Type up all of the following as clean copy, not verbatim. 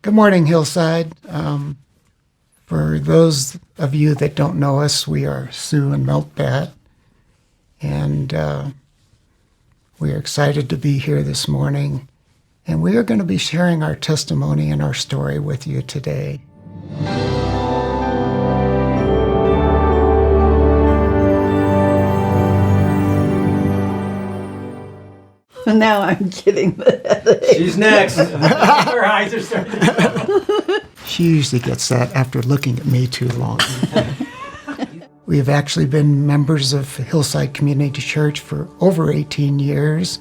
Good morning, Hillside. For those of you that don't know us, we are Sue and Milt Batt, and we are excited to be here this morning, and we are going to be sharing our testimony and our story with you today. Now I'm getting the headache. She's next. Her eyes are starting to go. She usually gets that after looking at me too long. We have actually been members of Hillside Community Church for over 18 years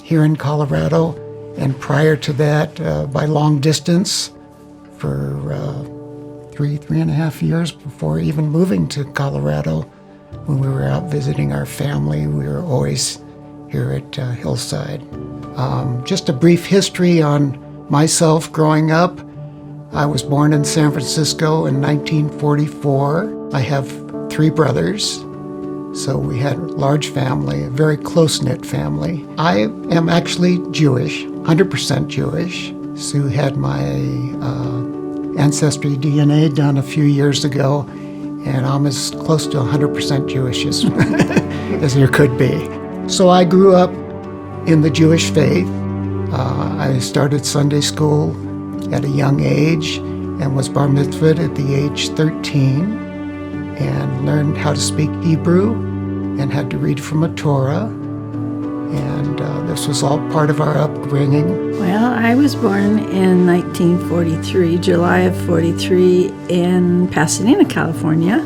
here in Colorado, and prior to that, by long distance for three and a half years before even moving to Colorado. When we were out visiting our family, we were always here at Hillside. Just a brief history on myself growing up. I was born in San Francisco in 1944. I have 3 brothers, so we had a large family, a very close-knit family. I am actually Jewish, 100% Jewish. Sue had my ancestry DNA done a few years ago, and I'm as close to 100% Jewish as, as there could be. So I grew up in the Jewish faith. I started Sunday school at a young age and was bar mitzvahed at the age 13 and learned how to speak Hebrew and had to read from a Torah. And this was all part of our upbringing. Well, I was born in 1943, July of 43, in Pasadena, California.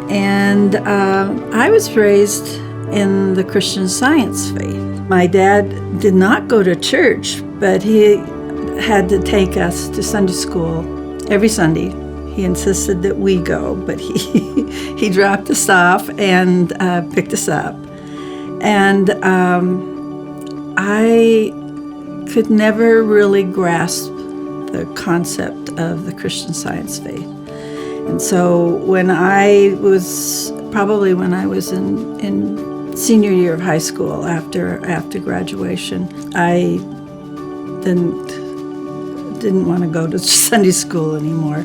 And I was raised in the Christian Science faith. My dad did not go to church, but he had to take us to Sunday school every Sunday. He insisted that we go, but he dropped us off and picked us up. And I could never really grasp the concept of the Christian Science faith. And so when I was in senior year of high school, after graduation, I didn't want to go to Sunday school anymore.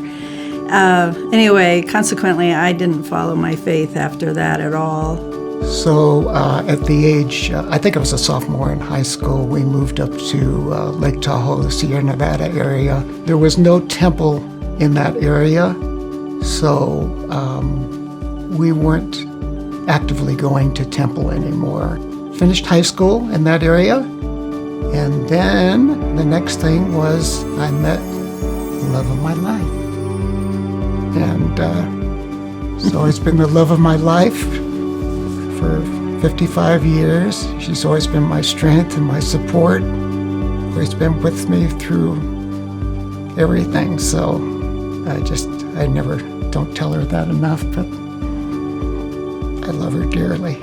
Anyway, consequently, I didn't follow my faith after that at all. So at the age, I think I was a sophomore in high school, we moved up to Lake Tahoe, the Sierra Nevada area. There was no temple in that area, so we weren't actively going to temple anymore. Finished high school in that area, and then the next thing was I met the love of my life. And so it's been the love of my life for 55 years. She's always been my strength and my support. Always been with me through everything. So I never don't tell her that enough, but I love her dearly.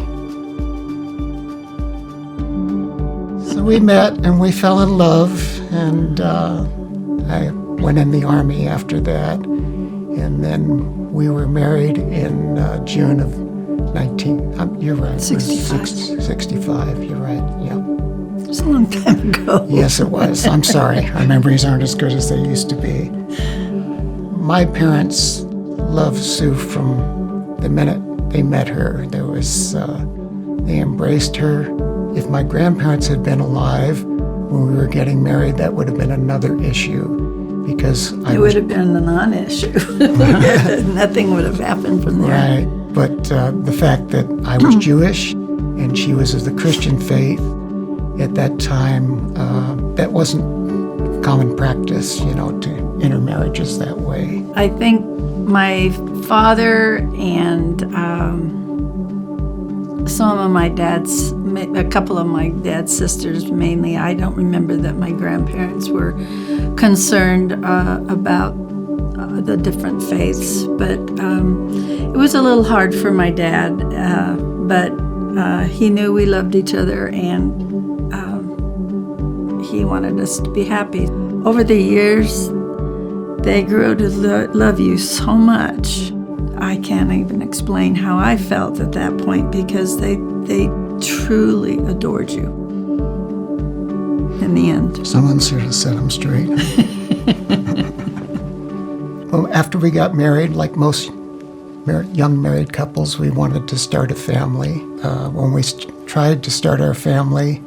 So we met and we fell in love, and I went in the Army after that, and then we were married in June of you're right. 65. 65, you're right, yeah. It was a long time ago. Yes, it was. I'm sorry. Our memories aren't as good as they used to be. My parents loved Sue from the minute they met her. They embraced her. If my grandparents had been alive when we were getting married, that would have been another issue, because it would have been a non-issue. Nothing would have happened from there. Right, but the fact that I was Jewish and she was of the Christian faith, at that time, that wasn't common practice, to intermarriages that way. I think my father and a couple of my dad's sisters mainly, I don't remember that my grandparents were concerned about the different faiths, but it was a little hard for my dad, but he knew we loved each other, and he wanted us to be happy. Over the years, they grew to love you so much. I can't even explain how I felt at that point, because they truly adored you. in the end. Someone should have set them straight. Well, after we got married, like most young married couples, we wanted to start a family. When we tried to start our family,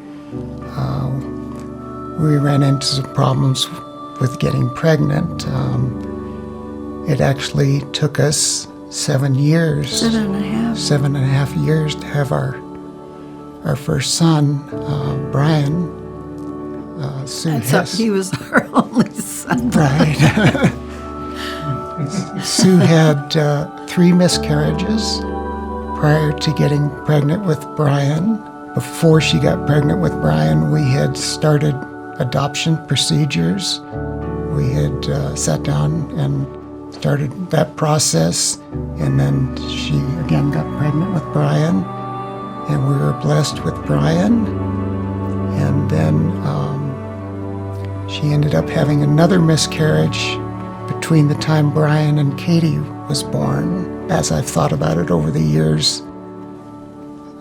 we ran into some problems with getting pregnant. It actually took us 7 years. 7.5. 7.5 years to have our first son, Brian. He was our only son. Right. Sue had 3 miscarriages prior to getting pregnant with Brian. Before she got pregnant with Brian, we had started adoption procedures. We had sat down and started that process, and then she again got pregnant with Brian, and we were blessed with Brian. And then she ended up having another miscarriage between the time Brian and Katie was born. As I've thought about it over the years,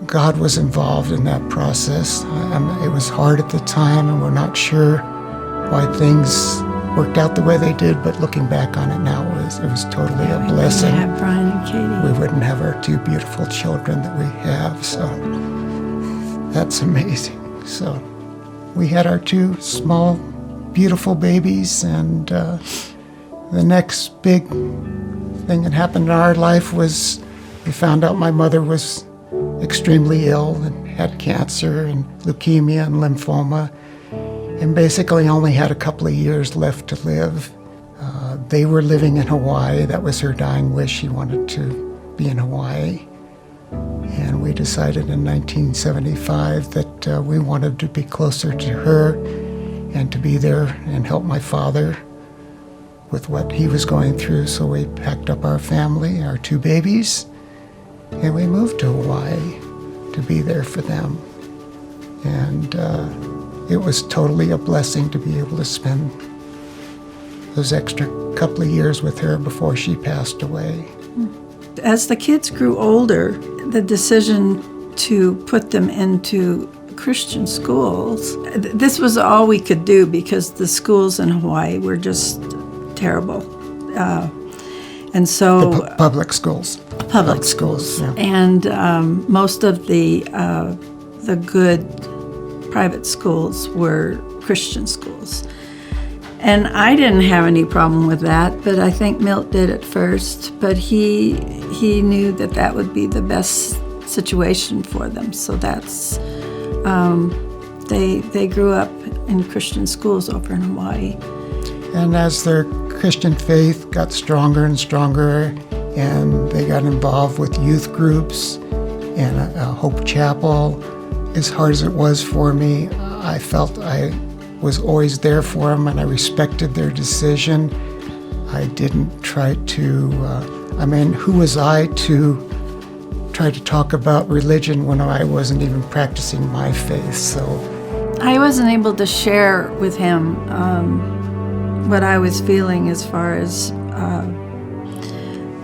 God was involved in that process. It was hard at the time, and we're not sure why things worked out the way they did, but looking back on it now, it was totally a blessing. We have Brian and Katie. We wouldn't have our 2 beautiful children that we have, so that's amazing. So we had our 2 small, beautiful babies, and the next big thing that happened in our life was we found out my mother was extremely ill and had cancer and leukemia and lymphoma, and basically only had a couple of years left to live. They were living in Hawaii. That was her dying wish. She wanted to be in Hawaii. And we decided in 1975 that we wanted to be closer to her and to be there and help my father with what he was going through. So we packed up our family, our 2 babies, and we moved to Hawaii to be there for them. And it was totally a blessing to be able to spend those extra couple of years with her before she passed away. As the kids grew older, the decision to put them into Christian schools, this was all we could do because the schools in Hawaii were just terrible. And so The public schools. Public schools. Yeah. And most of the good private schools were Christian schools. And I didn't have any problem with that, but I think Milt did at first. But he knew that would be the best situation for them. So that's they grew up in Christian schools over in Hawaii. And as their Christian faith got stronger and stronger, and they got involved with youth groups and a Hope Chapel, as hard as it was for me, I felt I was always there for them, and I respected their decision. I didn't try to, who was I to try to talk about religion when I wasn't even practicing my faith? So I wasn't able to share with him what I was feeling as far as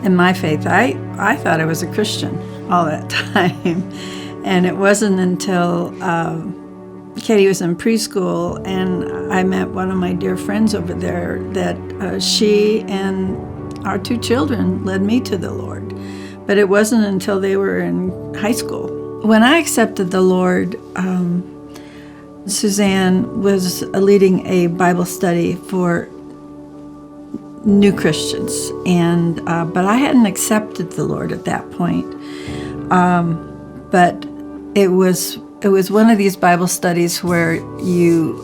in my faith. I thought I was a Christian all that time. And it wasn't until Katie was in preschool and I met one of my dear friends over there that she and our 2 children led me to the Lord. But it wasn't until they were in high school. When I accepted the Lord, Suzanne was leading a Bible study for new Christians, and but I hadn't accepted the Lord at that point. But it was one of these Bible studies where you,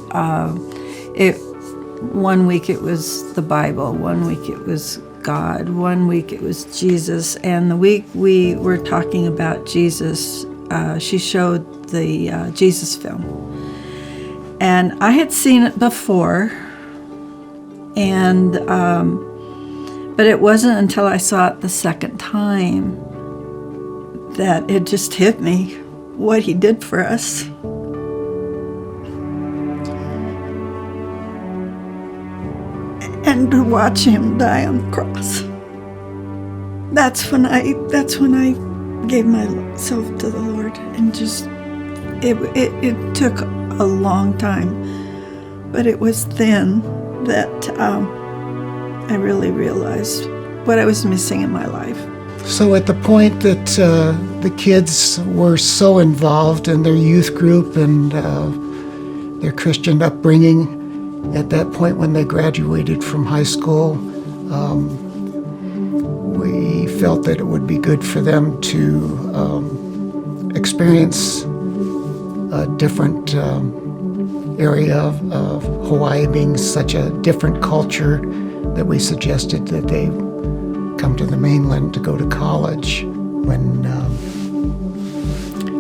1 week it was the Bible, 1 week it was God, 1 week it was Jesus, and the week we were talking about Jesus, she showed the Jesus film. And I had seen it before, and but it wasn't until I saw it the second time that it just hit me what he did for us. And to watch him die on the cross. That's when I gave myself to the Lord, and just it took a long time But it was then that I really realized what I was missing in my life. So at the point that the kids were so involved in their youth group and their Christian upbringing, at that point when they graduated from high school, we felt that it would be good for them to experience a different area of Hawaii being such a different culture, that we suggested that they come to the mainland to go to college. When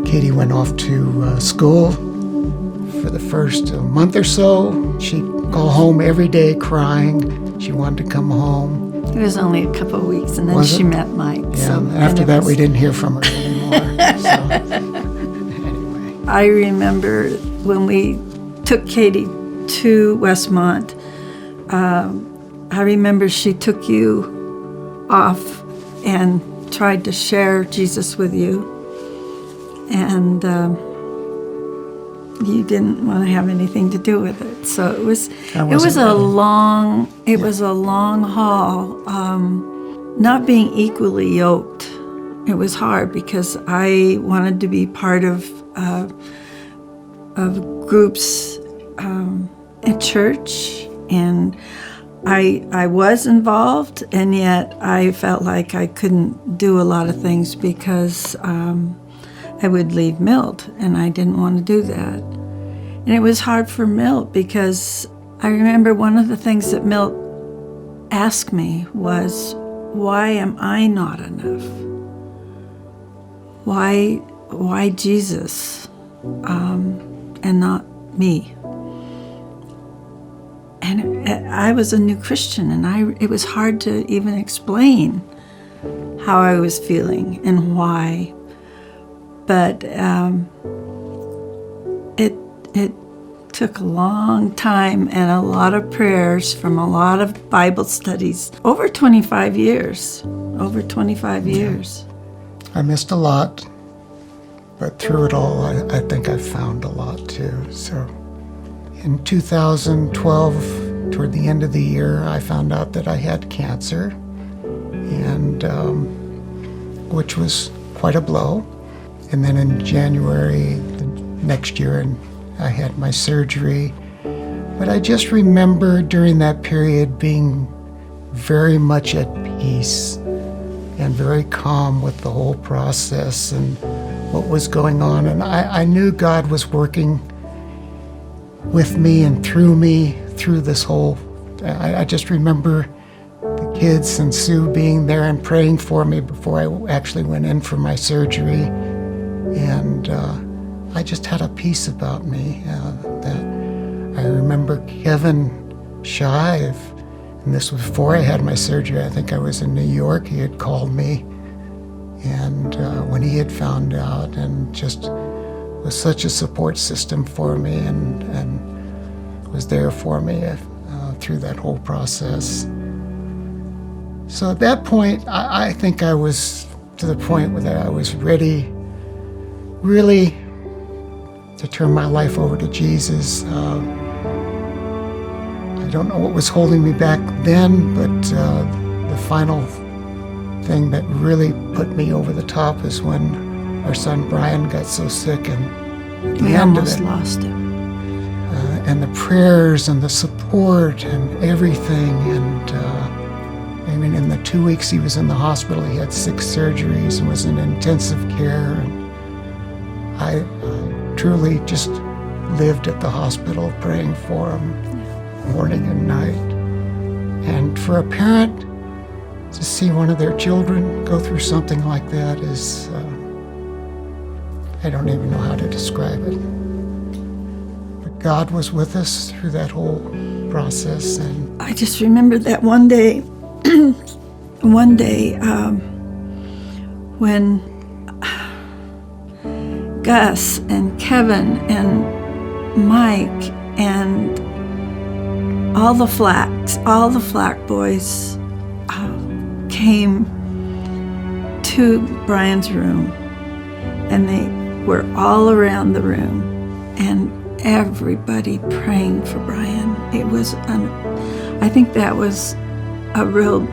Katie went off to school for the first month or so, she'd call home every day crying. She wanted to come home. It was only a couple of weeks, and then Was she it? met Mike. Yeah, So, after and that it we was- didn't hear from her anymore. So, anyway. I remember when we took Katie to Westmont, I remember she took you off and tried to share Jesus with you, and you didn't want to have anything to do with it. So it was wasn't a ready. long haul. Not being equally yoked, it was hard because I wanted to be part of groups at church, and I was involved, and yet I felt like I couldn't do a lot of things because I would leave Milt, and I didn't want to do that. And it was hard for Milt because I remember one of the things that Milt asked me was, why am I not enough? Why Jesus and not me? And I was a new Christian, and it was hard to even explain how I was feeling and why. But it took a long time and a lot of prayers from a lot of Bible studies. Over 25 years. I missed a lot, but through it all, I think I found a lot too. So in 2012, toward the end of the year, I found out that I had cancer, and which was quite a blow. And then in January the next year, I had my surgery. But I just remember during that period being very much at peace and very calm with the whole process and what was going on. And I knew God was working with me and through this whole. I just remember the kids and Sue being there and praying for me before I actually went in for my surgery. And I just had a peace about me that I remember Kevin Shive, and this was before I had my surgery. I think I was in New York. He had called me, and when he had found out, and just was such a support system for me, and was there for me through that whole process. So at that point, I think I was to the point where I was ready, really, to turn my life over to Jesus. I don't know what was holding me back then, but the final thing that really put me over the top is when our son Brian got so sick, and at the We end of almost it, lost him. and the prayers and the support and everything. And I mean, in the 2 weeks he was in the hospital, he had 6 surgeries and was in intensive care. And I truly just lived at the hospital praying for him morning and night. And for a parent to see one of their children go through something like that is, I don't even know how to describe it. But God was with us through that whole process. And I just remember that one day, when Gus and Kevin and Mike and all the Flack boys came to Brian's room, and they were all around the room, and everybody praying for Brian. I think that was a real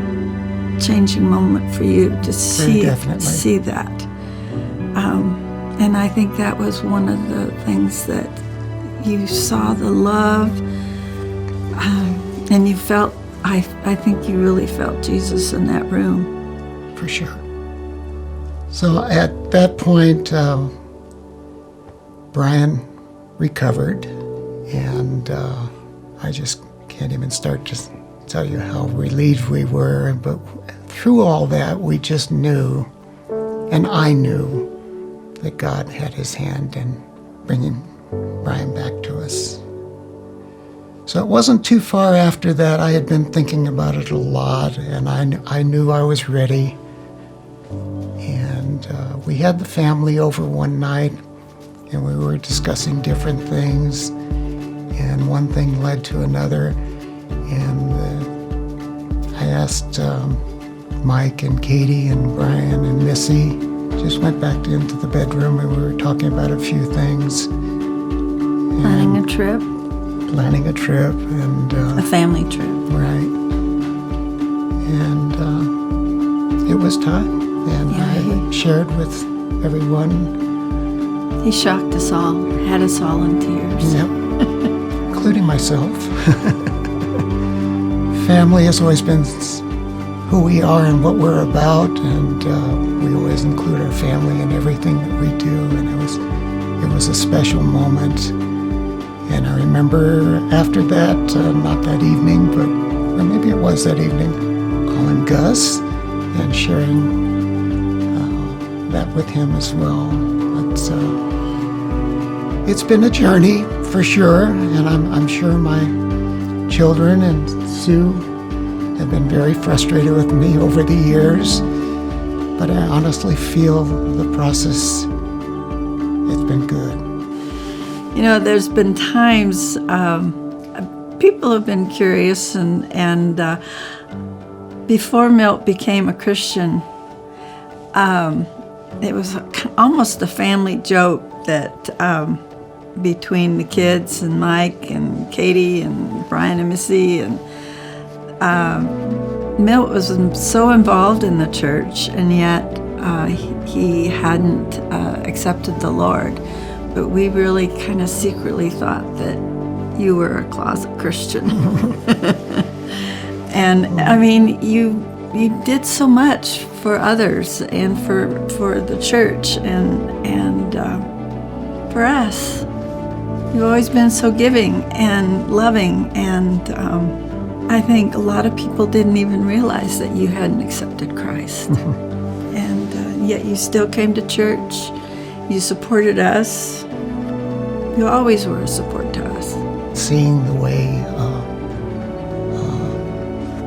changing moment for you to see that. And I think that was one of the things that you saw the love, and you felt, I think you really felt Jesus in that room. For sure. So at that point, Brian recovered, and I just can't even start to tell you how relieved we were. But through all that, we just knew, and I knew, that God had his hand in bringing Brian back to us. So it wasn't too far after that. I had been thinking about it a lot, and I knew I was ready. And we had the family over one night, and we were discussing different things, and one thing led to another. And I asked Mike and Katie and Brian and Missy, just went back into the bedroom, and we were talking about a few things. Planning a trip. And a family trip. Right. And it was time. And I shared with everyone. He shocked us all, had us all in tears. Yep. Including myself. Family has always been who we are and what we're about, and we always include our family in everything that we do. And it was a special moment. And I remember after that, not that evening, or maybe it was that evening, calling Gus and sharing that with him as well. But it's been a journey for sure, and I'm sure my children and Sue have been very frustrated with me over the years. But I honestly feel the process, it's been good. You know, there's been times people have been curious, and before Milt became a Christian, it was almost a family joke that between the kids and Mike and Katie and Brian and Missy, and Milt was so involved in the church, and yet he hadn't accepted the Lord. But we really kind of secretly thought that you were a closet Christian. And I mean, you did so much for others and for the church and for us. You've always been so giving and loving, and I think a lot of people didn't even realize that you hadn't accepted Christ. And yet you still came to church. You supported us. You always were a support to us. Seeing the way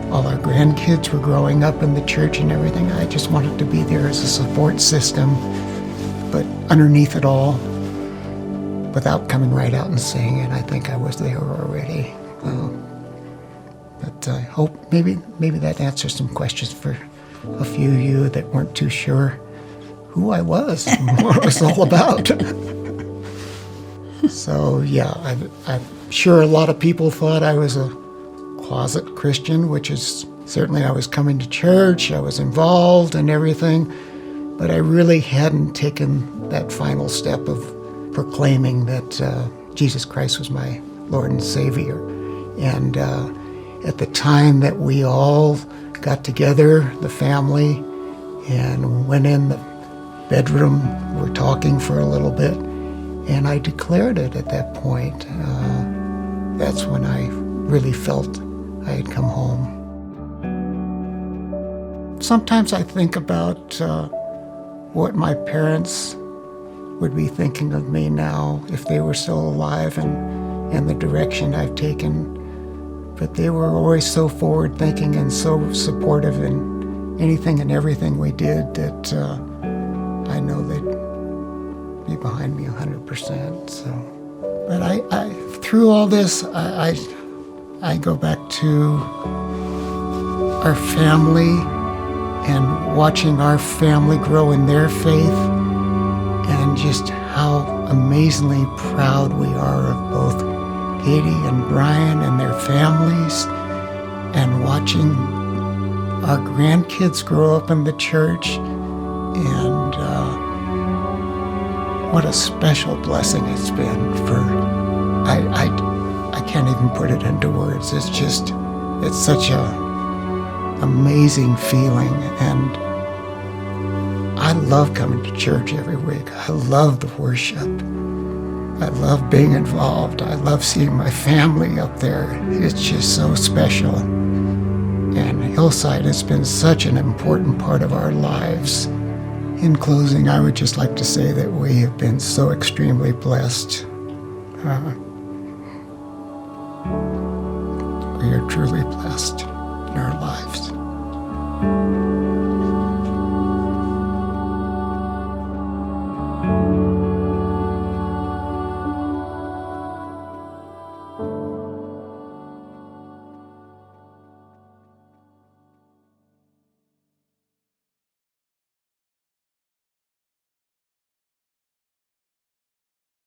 all our grandkids were growing up in the church and everything, I just wanted to be there as a support system. But underneath it all, without coming right out and saying it, I think I was there already. But I hope maybe that answers some questions for a few of you that weren't too sure who I was and what it was all about. So yeah, I'm sure a lot of people thought I was a closet Christian, which is certainly I was coming to church, I was involved and everything, but I really hadn't taken that final step of proclaiming that Jesus Christ was my Lord and Savior. And at the time that we all got together, the family, and went in the bedroom, we're talking for a little bit, and I declared it at that point. That's when I really felt I had come home. Sometimes I think about what my parents would be thinking of me now if they were still alive, and the direction I've taken. But they were always so forward-thinking and so supportive in anything and everything we did that I know they'd be behind me 100%. So, but I through all this, I go back to our family and watching our family grow in their faith, and just how amazingly proud we are of both Katie and Brian and their families, and watching our grandkids grow up in the church. And what a special blessing it's been for, I can't even put it into words. It's such a amazing feeling. And I love coming to church every week. I love the worship. I love being involved. I love seeing my family up there. It's just so special. And Hillside has been such an important part of our lives. In closing, I would just like to say that we have been so extremely blessed. We are truly blessed in our lives.